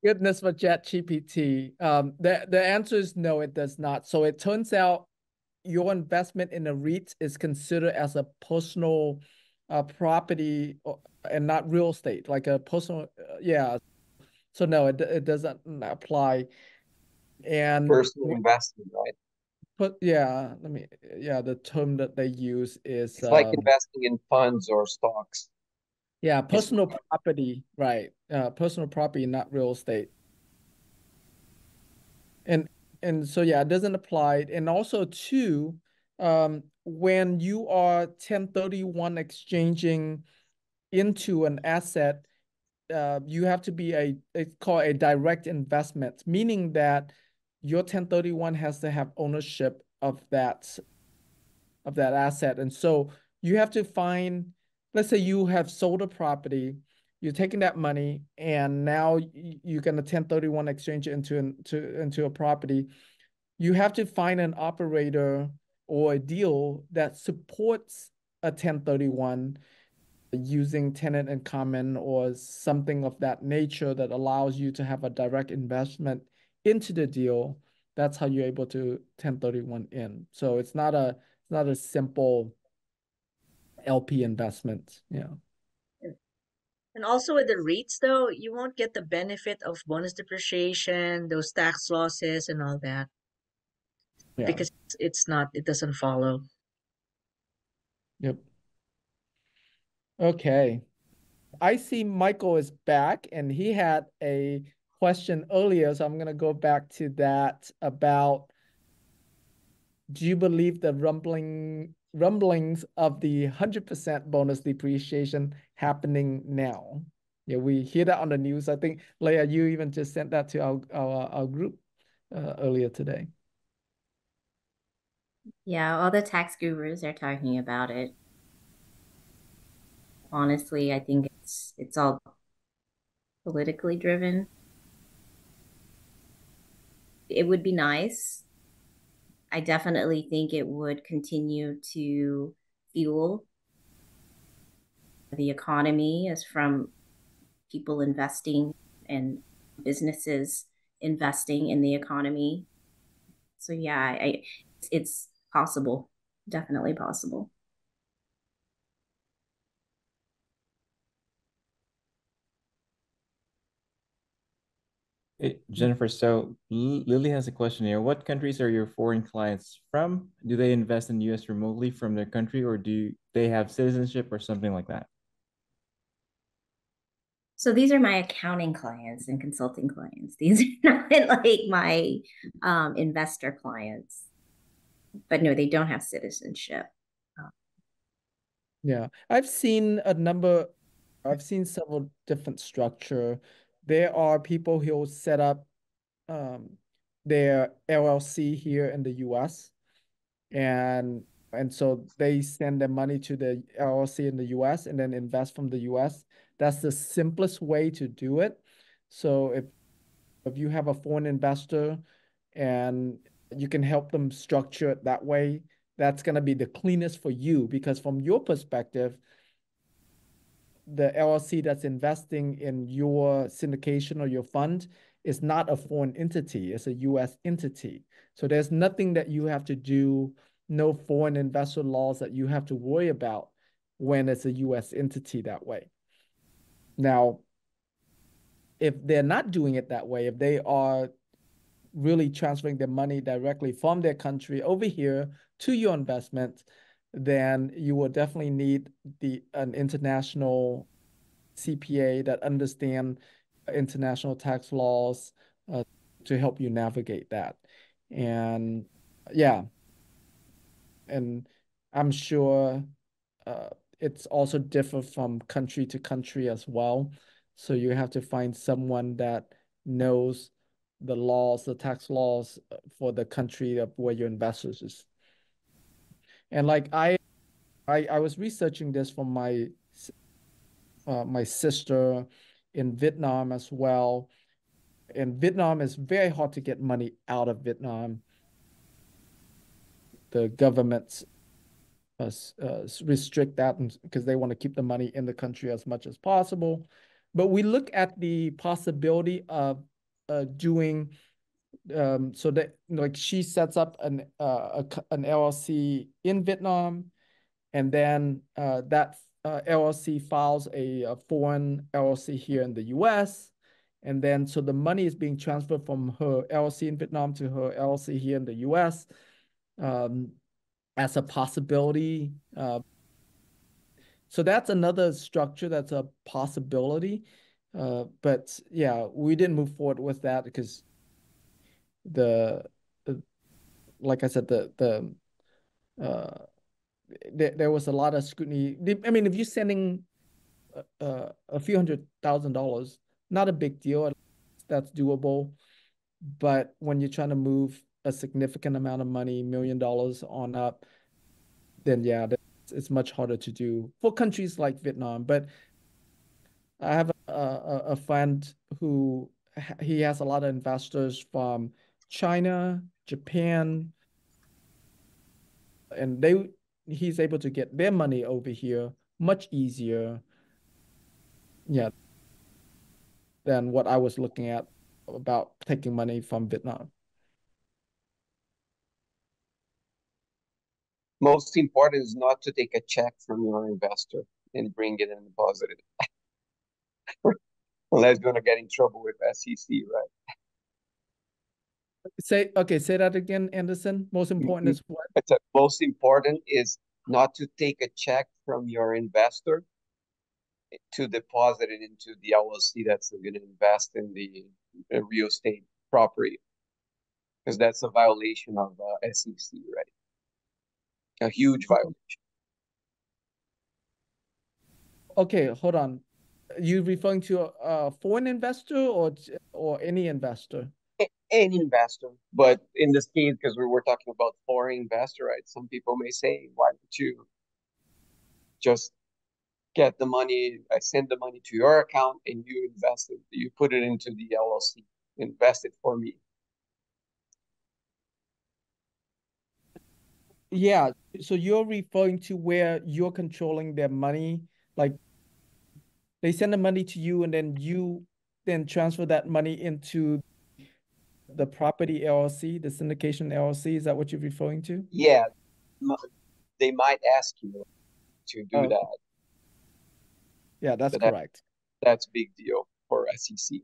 goodness for ChatGPT. The answer is no, it does not. So it turns out your investment in a REIT is considered as a personal property and not real estate, like a personal, yeah. So no, it doesn't apply. And Personal investment, right? But yeah, the term that they use is It's like investing in funds or stocks. yeah, personal property, right? Personal property, not real estate. And so yeah, it doesn't apply. And also too, when you are 1031 exchanging into an asset, you have to be it's called a direct investment, meaning that your 1031 has to have ownership of that asset. And so you have to find, let's say you have sold a property, you're taking that money, and now you're going to 1031 exchange it into a property. You have to find an operator or a deal that supports a 1031 using tenant in common or something of that nature that allows you to have a direct investment into the deal. That's how you're able to 1031 in. So it's not a simple LP investment. Yeah. And also with the REITs, though, you won't get the benefit of bonus depreciation, those tax losses, and all that because it doesn't follow. Yep. Okay. I see Michael is back and he had a question earlier, so I'm going to go back to that about do you believe the rumblings of the 100% bonus depreciation happening now? Yeah, we hear that on the news. I think, Leah, you even just sent that to our group earlier today. Yeah, all the tax gurus are talking about it. Honestly, I think it's all politically driven. It would be nice. I definitely think it would continue to fuel the economy as from people investing and businesses investing in the economy. So yeah, it's possible, definitely possible. Hey, Jennifer, so Lily has a question here. What countries are your foreign clients from? Do they invest in the US remotely from their country, or do they have citizenship or something like that? So these are my accounting clients and consulting clients. These are not like my investor clients. But no, they don't have citizenship. Yeah, I've seen several different structure. There are people who'll set up um, their LLC here in the US, and so they send their money to the LLC in the US and then invest from the US. That's the simplest way to do it. So if you have a foreign investor and you can help them structure it that way, that's going to be the cleanest for you because from your perspective, the LLC that's investing in your syndication or your fund is not a foreign entity, it's a US entity. So there's nothing that you have to do, no foreign investor laws that you have to worry about when it's a US entity that way. Now, if they're not doing it that way, if they are really transferring their money directly from their country over here to your investment, then you will definitely need an international CPA that understand international tax laws uh, to help you navigate that. And yeah, and I'm sure uh, it's also different from country to country as well. So you have to find someone that knows the laws, the tax laws for the country of where your investors is. And like I was researching this from my sister in Vietnam as well. In Vietnam, it's very hard to get money out of Vietnam. The governments restrict that because they want to keep the money in the country as much as possible. But we look at the possibility of doing so that like she sets up an LLC in Vietnam, and then that LLC files a foreign LLC here in the U.S. And then so the money is being transferred from her LLC in Vietnam to her LLC here in the U.S. Um, as a possibility. So that's another structure that's a possibility. But yeah, we didn't move forward with that because the, the like I said, uh, there was a lot of scrutiny. I mean, if you're sending a few $100,000, not a big deal. That's doable. But when you're trying to move a significant amount of money, $1 million on up, then yeah, it's much harder to do for countries like Vietnam. But I have a friend who he has a lot of investors from China, Japan, and he's able to get their money over here much easier, yeah, than what I was looking at about taking money from Vietnam. Most important is not to take a check from your investor and bring it and deposit it. Unless you're gonna get in trouble with SEC, right? Say that again, Anderson. Most important is what? Most important is not to take a check from your investor to deposit it into the LLC that's going to invest in the real estate property, because that's a violation of SEC, right? a huge violation. Okay, hold on. You referring to a foreign investor or any investor? Any investor, but in this case, because we were talking about foreign investor, right? Some people may say, why don't you just get the money? I send the money to your account and you invest it. You put it into the LLC, invest it for me. Yeah, so you're referring to where you're controlling their money, like they send the money to you and then you then transfer that money into the property LLC, the syndication LLC. Is that what you're referring to? Yeah, they might ask you to do Oh, that, yeah, that's but correct. that's a big deal for SEC.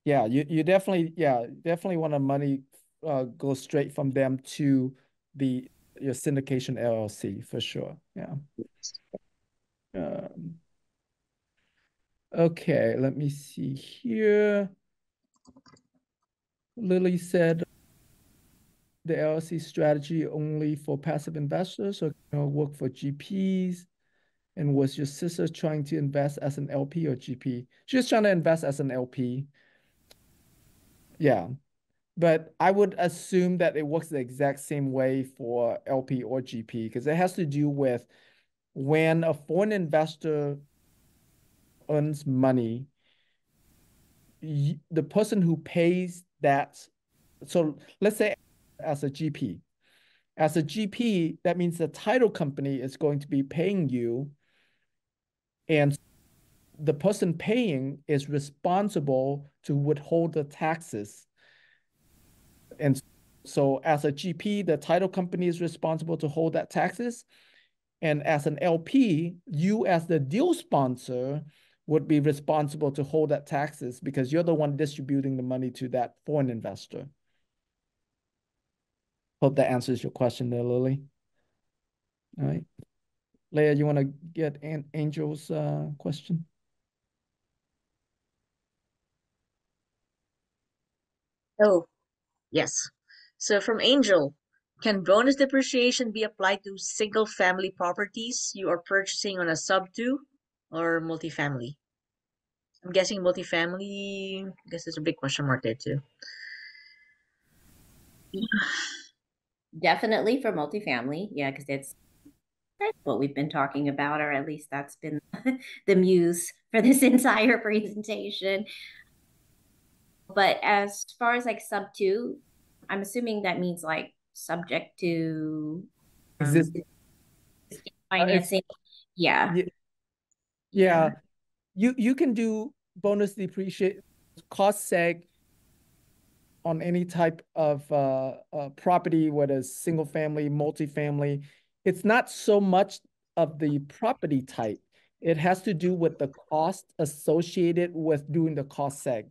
Yeah, you definitely want the money go straight from them to the your syndication LLC for sure. Yeah. Um, okay, let me see here. Lily said the LLC strategy only for passive investors or work for GPs? And was your sister trying to invest as an LP or GP? She was trying to invest as an LP. Yeah. But I would assume that it works the exact same way for LP or GP because it has to do with when a foreign investor earns money, the person who pays that. So let's say as a GP, that means the title company is going to be paying you, and the person paying is responsible to withhold the taxes. And so as a GP, the title company is responsible to hold that taxes. And as an LP, you as the deal sponsor would be responsible to hold that taxes because you're the one distributing the money to that foreign investor. Hope that answers your question there, Lily. All right. Leah, you want to get Angel's question? Oh, yes. So from Angel, can bonus depreciation be applied to single family properties you are purchasing on a sub two or multifamily? I'm guessing multifamily. I guess there's a big question mark there too. Definitely for multifamily. Yeah, because that's what we've been talking about, or at least that's been the muse for this entire presentation. But as far as like sub two, I'm assuming that means like subject to Existing. financing. Yeah. Yeah. Yeah. You can do bonus depreciation cost seg on any type of property, whether it's single family, multifamily. It's not so much of the property type. It has to do with the cost associated with doing the cost seg.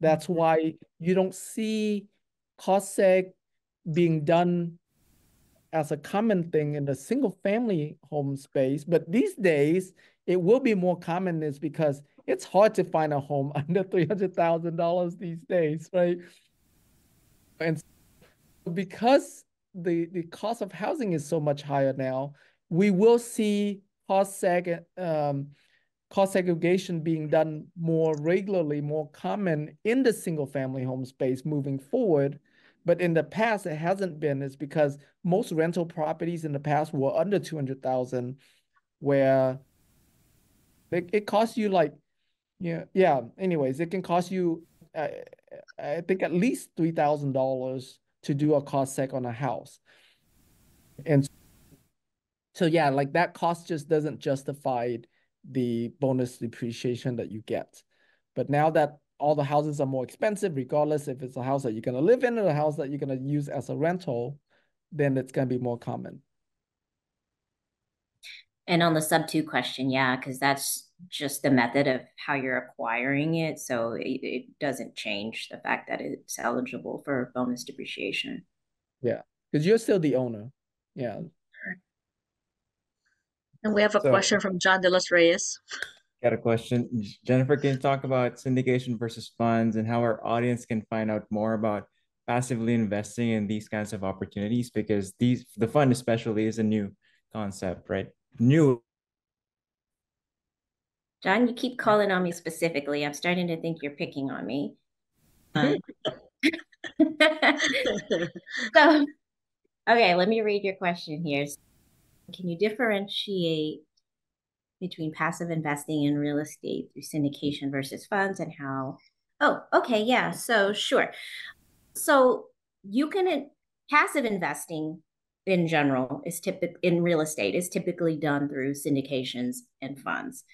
That's why you don't see cost seg being done as a common thing in the single family home space. But these days, it will be more common is because it's hard to find a home under $300,000 these days, right? And because the cost of housing is so much higher now, we will see cost segregation being done more regularly, more common in the single family home space moving forward. But in the past, it hasn't been. It's because most rental properties in the past were under 200,000, where it costs you like, yeah. Anyways, it can cost you, I think, at least $3,000 to do a cost sec on a house. And so, yeah, like that cost just doesn't justify the bonus depreciation that you get. But now that all the houses are more expensive, regardless if it's a house that you're going to live in or a house that you're going to use as a rental, then it's going to be more common. And on the sub two question, yeah, because that's just the method of how you're acquiring it. So it doesn't change the fact that it's eligible for bonus depreciation. Yeah, because you're still the owner. Yeah. And we have a So, question from John De Los Reyes. got a question. Jennifer, can you talk about syndication versus funds and how our audience can find out more about passively investing in these kinds of opportunities, because the fund especially is a new concept, right? New. John, you keep calling on me specifically. I'm starting to think you're picking on me. So, okay, let me read your question here. Can you differentiate between passive investing in real estate through syndication versus funds and how? Oh, okay, yeah. So, sure. So, you can passive investing in general is typical in real estate is typically done through syndications and funds.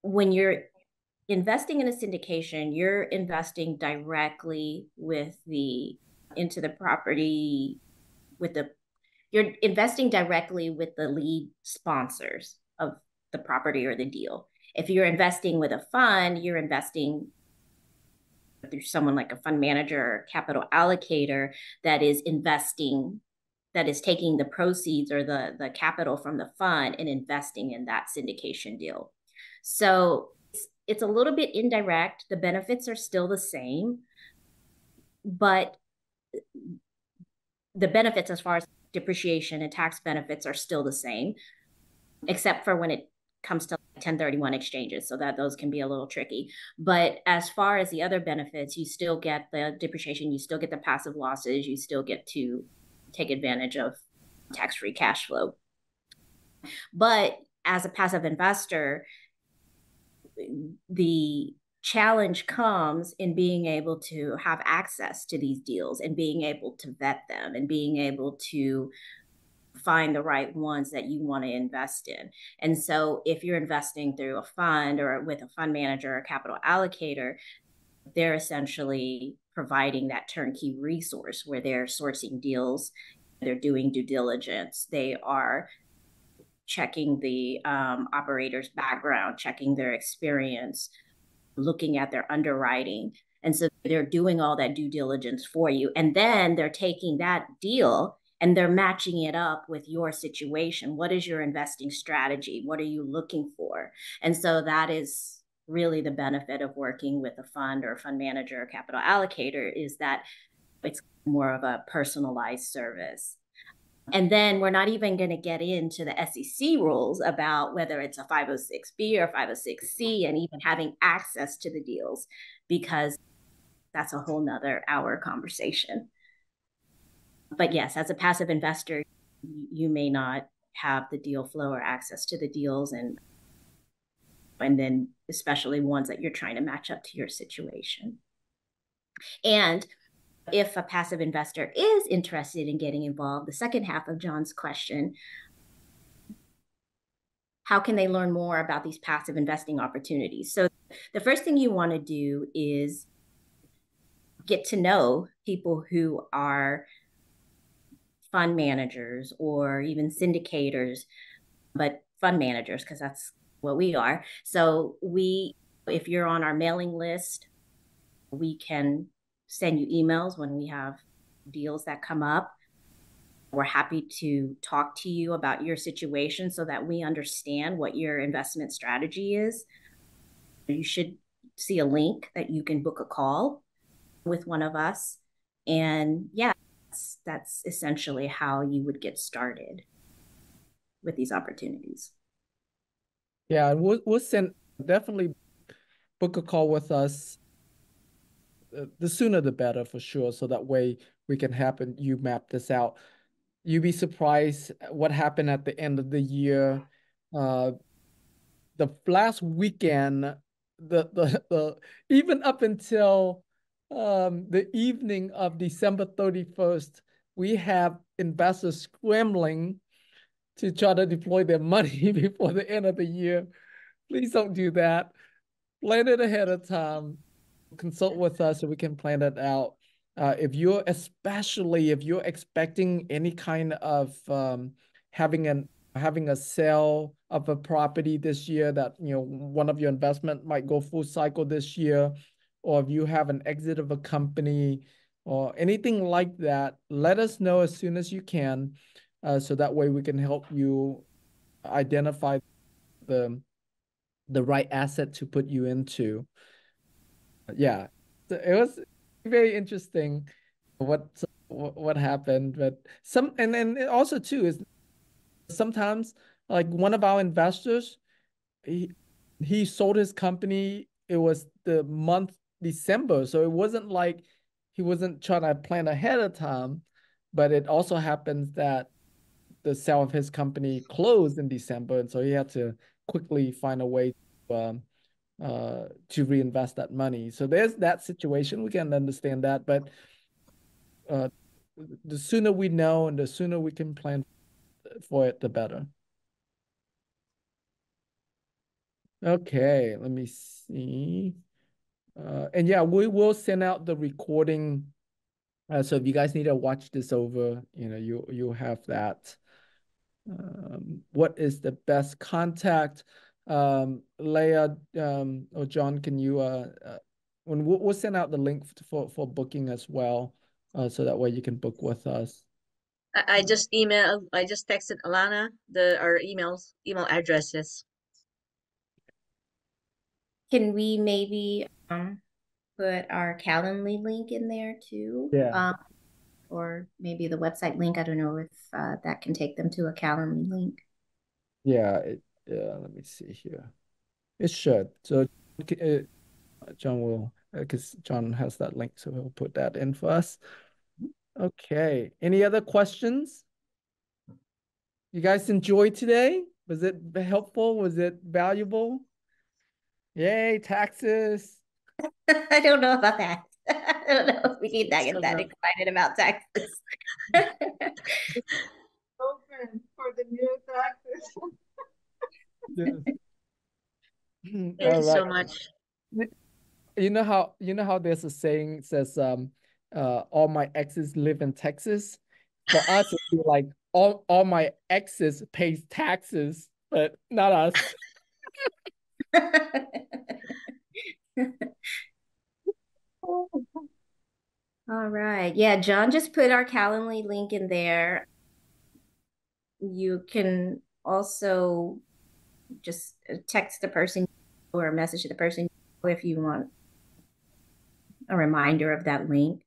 When you're investing in a syndication, you're investing directly with the into the property with the you're investing directly with the lead sponsors of the property or the deal. If you're investing with a fund, you're investing through someone like a fund manager or capital allocator that is investing, that is taking the proceeds or the capital from the fund and investing in that syndication deal. So it's a little bit indirect. The benefits are still the same, but the benefits as far as depreciation and tax benefits are still the same, except for when it comes to 1031 exchanges, so that those can be a little tricky. But as far as the other benefits, you still get the depreciation, you still get the passive losses, you still get to take advantage of tax-free cash flow. But as a passive investor, the challenge comes in being able to have access to these deals and being able to vet them and being able to find the right ones that you want to invest in. And so if you're investing through a fund or with a fund manager or capital allocator, they're essentially providing that turnkey resource where they're sourcing deals, they're doing due diligence, they are checking the operator's background, checking their experience, looking at their underwriting. And so they're doing all that due diligence for you. And then they're taking that deal and they're matching it up with your situation. What is your investing strategy? What are you looking for? And so that is really the benefit of working with a fund or a fund manager or capital allocator, is that it's more of a personalized service. And then we're not even going to get into the SEC rules about whether it's a 506B or 506C and even having access to the deals, because that's a whole nother hour conversation. But yes, as a passive investor, you may not have the deal flow or access to the deals, and then especially ones that you're trying to match up to your situation. And if a passive investor is interested in getting involved, the second half of John's question, how can they learn more about these passive investing opportunities? So the first thing you want to do is get to know people who are fund managers or even syndicators, but fund managers, because that's what we are. So if you're on our mailing list, we can send you emails when we have deals that come up. We're happy to talk to you about your situation so that we understand what your investment strategy is. You should see a link that you can book a call with one of us. And yeah, that's essentially how you would get started with these opportunities. Yeah, we'll send, definitely book a call with us. The sooner the better for sure. So that way we can you map this out. You'd be surprised what happened at the end of the year. The last weekend, the even up until the evening of December 31st, we have investors scrambling to try to deploy their money before the end of the year. Please don't do that. Plan it ahead of time. Consult with us so we can plan it out. Especially if you're expecting any kind of having a sale of a property this year, that one of your investment might go full cycle this year, or if you have an exit of a company or anything like that, let us know as soon as you can, so that way we can help you identify the right asset to put you into. Yeah, it very interesting what happened. But and then also too is sometimes like one of our investors, he he sold his company. It was the month December, so it wasn't like he wasn't trying to plan ahead of time. But it also happens that the sale of his company closed in December, and so he had to quickly find a way to reinvest that money. So there's that situation. We can understand that, but uh, the sooner we know and the sooner we can plan for it, the better. Okay, let me see. And yeah, we will send out the recording. So if you guys need to watch this over, you'll have that. What is the best contact? Leah or John, can you when we'll send out the link for booking as well, so that way you can book with us. I just texted Alana our email addresses. Can we maybe put our Calendly link in there too? Yeah. Or maybe the website link. I don't know if that can take them to a Calendly link. Yeah, let me see here. It should. So John will, because John has that link, so he'll put that in for us. Okay. Any other questions? You guys enjoyed today? Was it helpful? Was it valuable? Yay, taxes. I don't know about that. I don't know if we need that get that excited about taxes. Open for the new taxes. Yes. Thank All you so right. much. You know how there's a saying says all my exes live in Texas. For us, it'd be like all my exes pays taxes, but not us. All right. Yeah, John just put our Calendly link in there. You can also just text the person or message the person if you want a reminder of that link.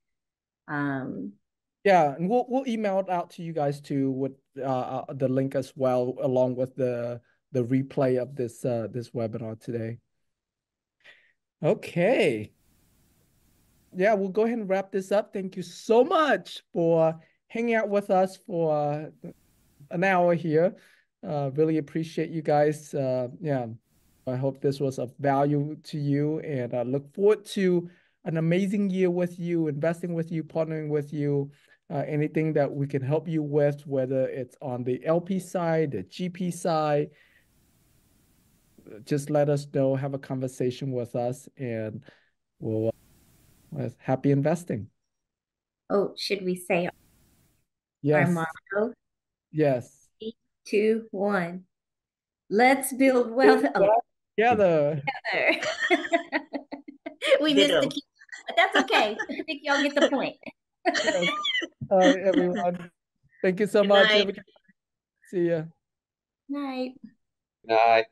Yeah, and we'll email it out to you guys too with the link as well, along with the replay of this webinar today. Okay. Yeah, we'll go ahead and wrap this up. Thank you so much for hanging out with us for an hour here. Really appreciate you guys. Yeah, I hope this was of value to you, and I look forward to an amazing year with you, investing with you, partnering with you. Anything that we can help you with, whether it's on the LP side, the GP side, just let us know, have a conversation with us, and we'll with happy investing. Oh, should we say our Yes. motto? Yes. 3, 2, 1. Let's build wealth Together. We missed the key, but that's okay. I think y'all get the point. Yes. Everyone. Thank you so much. Night. See ya. Night. Night.